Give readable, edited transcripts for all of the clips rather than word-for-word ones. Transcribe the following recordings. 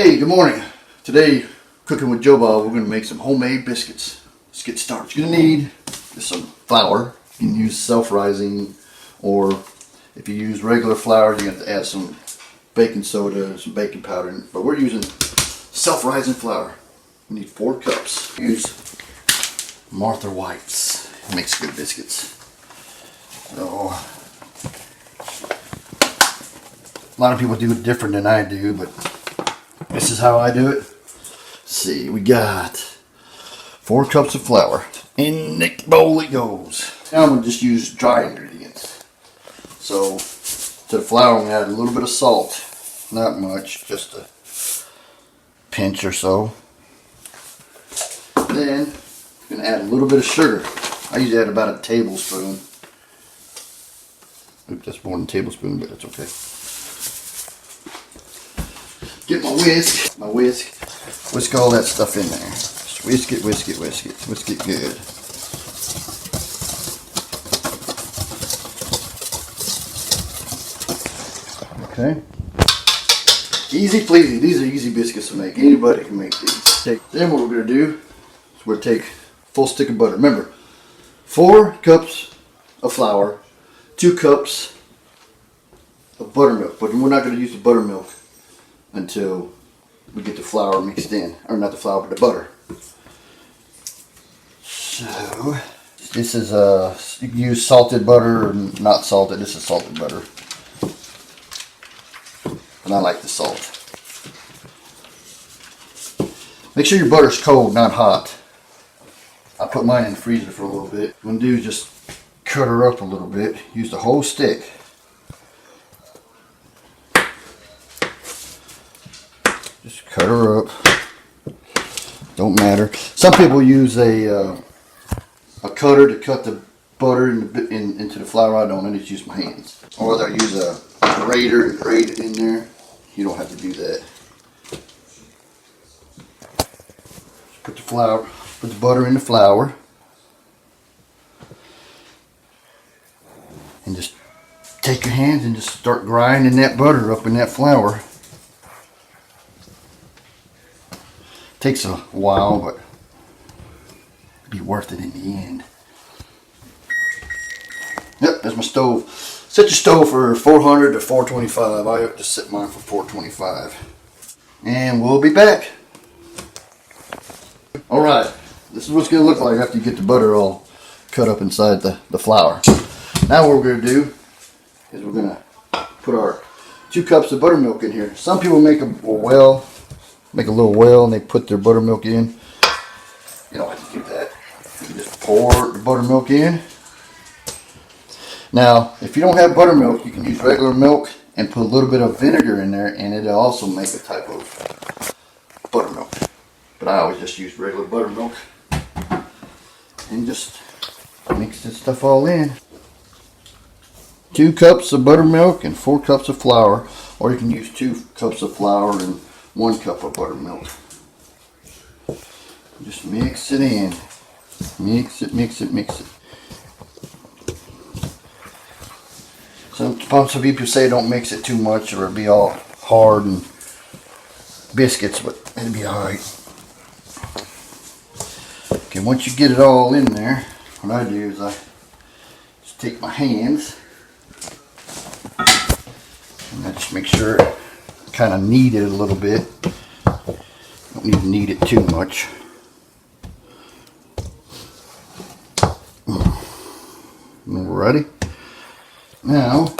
Hey, good morning. Today, cooking with Joe Bob, we're going to make some homemade biscuits. Let's get started. You're going to need just some flour. You can use self-rising, or if you use regular flour, you have to add some baking soda, some baking powder. But we're using self-rising flour. You need 4 cups. Use Martha White's. It makes good biscuits. So, a lot of people do it different than I do, but this is how I do it. Let's see, we got 4 cups of flour. In the bowl it goes. Now I'm going to just use dry ingredients. So to the flour I'm going to add a little bit of salt. Not much, just a pinch or so. Then I'm going to add a little bit of sugar. I usually add about a tablespoon. Oops, that's more than a tablespoon, but that's okay. Get my whisk, whisk all that stuff in there. Just whisk it, whisk it, whisk it, whisk it good. Okay. Easy pleasy. These are easy biscuits to make. Anybody can make these. Then what we're going to do is we're going to take a full stick of butter. Remember, 4 cups of flour, 2 cups of buttermilk. But we're not going to use the buttermilk until we get the flour mixed in, or not the flour, but the butter. So this is you can use salted butter or not salted. This is salted butter, and I like the salt. Make sure your butter's cold, not hot. I put mine in the freezer for a little bit. What I'm gonna do is just cut her up a little bit. Use the whole stick. Just cut her up. Don't matter. Some people use a cutter to cut the butter into the flour. I don't. I just use my hands. Or they'll use a grater to grate it in there. You don't have to do that. Just put the butter in the flour, and just take your hands and just start grinding that butter up in that flour. Takes a while, but it'll be worth it in the end. Yep, there's my stove. Set your stove for 400 to 425. I just set mine for 425. And we'll be back. Alright, this is what it's going to look like after you get the butter all cut up inside the flour. Now what we're going to do is we're going to put our 2 cups of buttermilk in here. Some people make a little well and they put their buttermilk in. You don't have to do that. You can just pour the buttermilk in. Now, if you don't have buttermilk, you can use regular milk and put a little bit of vinegar in there, and it'll also make a type of buttermilk. But I always just use regular buttermilk and just mix this stuff all in. 2 cups of buttermilk and 4 cups of flour, or you can use 2 cups of flour and 1 cup of buttermilk. Just mix it in. Mix it, mix it, mix it. Some people say don't mix it too much or it'll be all hard and biscuits, but it'll be alright. Okay, once you get it all in there, what I do is I just take my hands and I just make sure kind of knead it a little bit. Don't need to knead it too much. Alrighty. Now,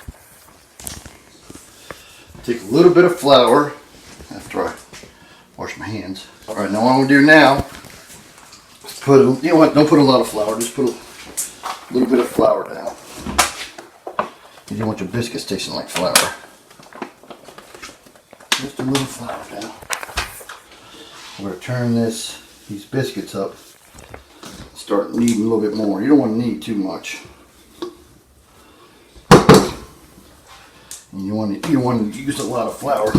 take a little bit of flour after I wash my hands. Alright, now what I'm going to do now is you know what, don't put a lot of flour, just put a little bit of flour down. You don't want your biscuits tasting like flour. Just a little flour down. I'm going to turn these biscuits up. Start kneading a little bit more. You don't want to knead too much. And you don't want to use a lot of flour.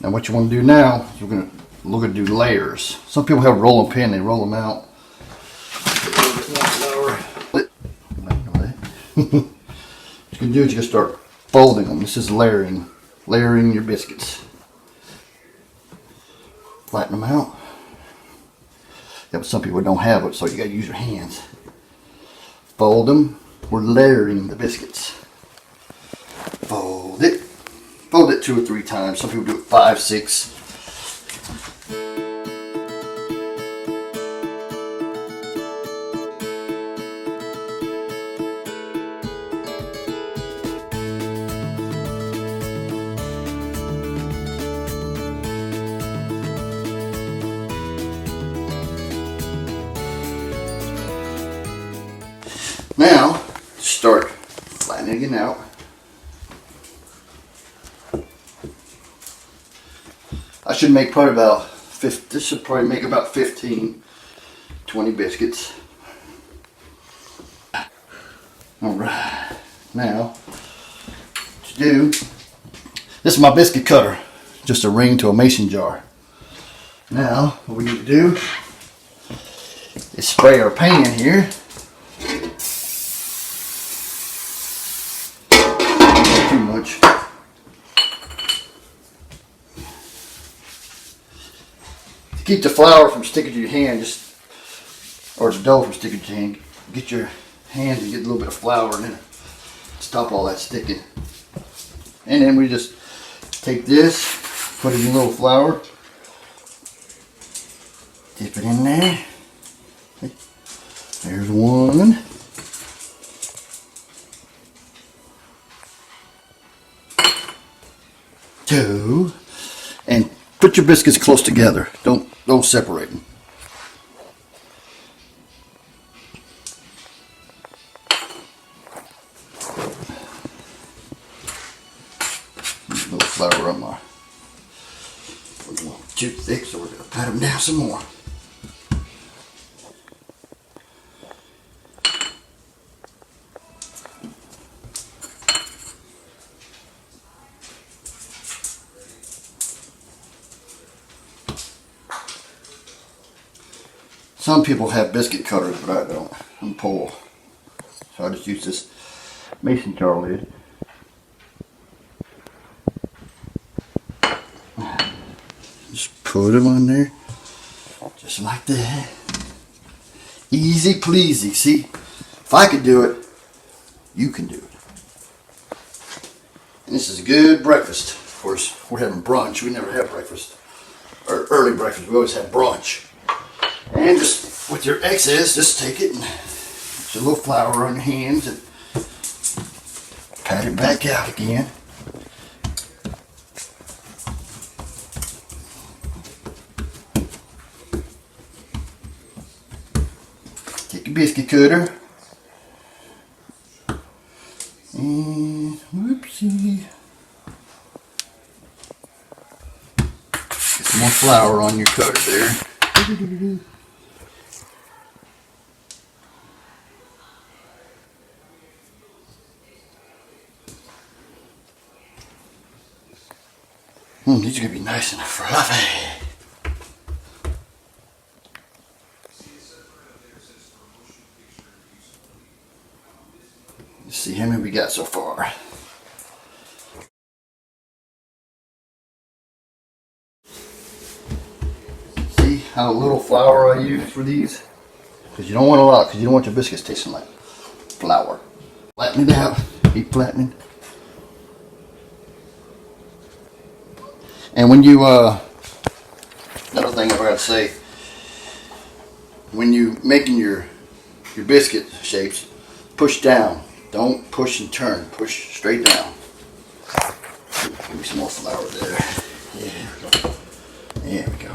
Now what you want to do now is we're going to do layers. Some people have a rolling pin. They roll them out. A little bit more flour. What you're going to do is you're going to start folding them. This is layering your biscuits. Flatten them out. Yeah, but some people don't have it, so you got to use your hands. Fold them. We're layering the biscuits. Fold it. Fold it 2 or 3 times. Some people do it 5, 6. Now, start flattening it out. I should make probably about 50, this should probably make about 15, 20 biscuits. Alright, now, to do, this is my biscuit cutter, just a ring to a mason jar. Now, what we need to do is spray our pan here. Too much. To keep the flour from sticking to your hand, or the dough from sticking to your hand, get your hand and get a little bit of flour and then stop all that sticking. And then we just take this, put it in a little flour, dip it in there. There's one. Two, and put your biscuits close together. Don't separate them. A little flour on my. Too thick, so we're gonna pat them down some more. Some people have biscuit cutters, but I don't. I'm poor. So I just use this mason jar lid. Just put them on there. Just like that. Easy pleasy. See, if I could do it, you can do it. And this is a good breakfast. Of course, we're having brunch. We never have breakfast. Or early breakfast. We always have brunch. And just with your excess, just take it and put a little flour on your hands and pat it back out again. Take your biscuit cutter and whoopsie. Get some more flour on your cutter there. These are going to be nice and fluffy. Let's see how many we got so far. See how little flour I use for these? Because you don't want a lot, because you don't want your biscuits tasting like flour. Flatten it out. Keep flattening. And when you, another thing I forgot to say, when you making your biscuit shapes, push down. Don't push and turn. Push straight down. Give me some more flour there. Yeah. There we go.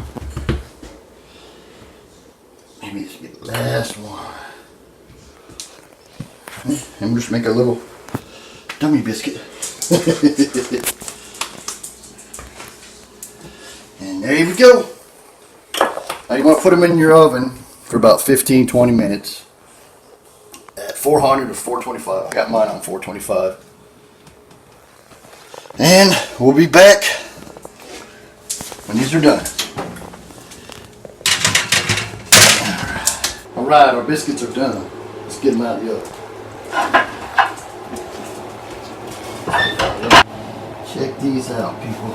Maybe this will be the last one. And we'll just make a little dummy biscuit. And there you go. Now you want to put them in your oven for about 15-20 minutes at 400 or 425. I got mine on 425. And we'll be back when these are done. Alright, our biscuits are done. Let's get them out of the oven. Check these out, people.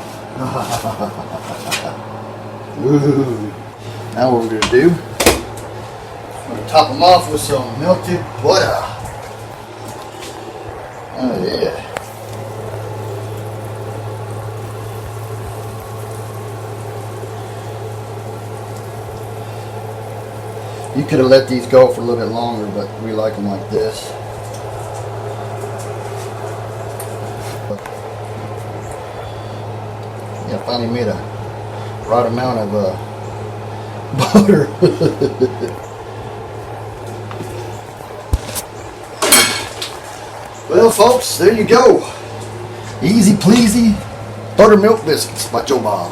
Ooh. Now what we're gonna do, we're gonna top them off with some melted butter. Oh yeah. You could have let these go for a little bit longer, but we like them like this. Yeah, I finally made a right amount of butter. Well, folks, there you go. Easy pleasy buttermilk biscuits by Joe Bob.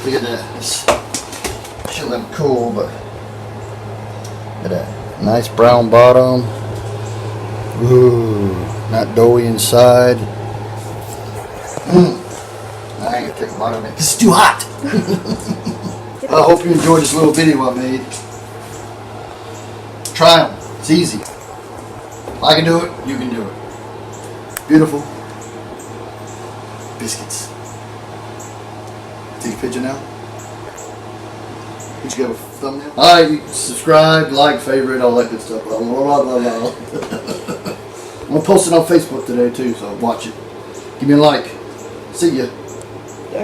Look at that. This should look cool, but look at that. Nice brown bottom. Ooh, not doughy inside. I ain't gonna take a bite of it. It's too hot. I hope you enjoyed this little video I made. Try them. It's easy. I can do it. You can do it. Beautiful biscuits. Take a picture now. Would you give a thumbnail? Alright, subscribe, like, favorite, all that good stuff. Blah, blah, blah, blah. I'm gonna post it on Facebook today too, so watch it. Give me a like. See ya.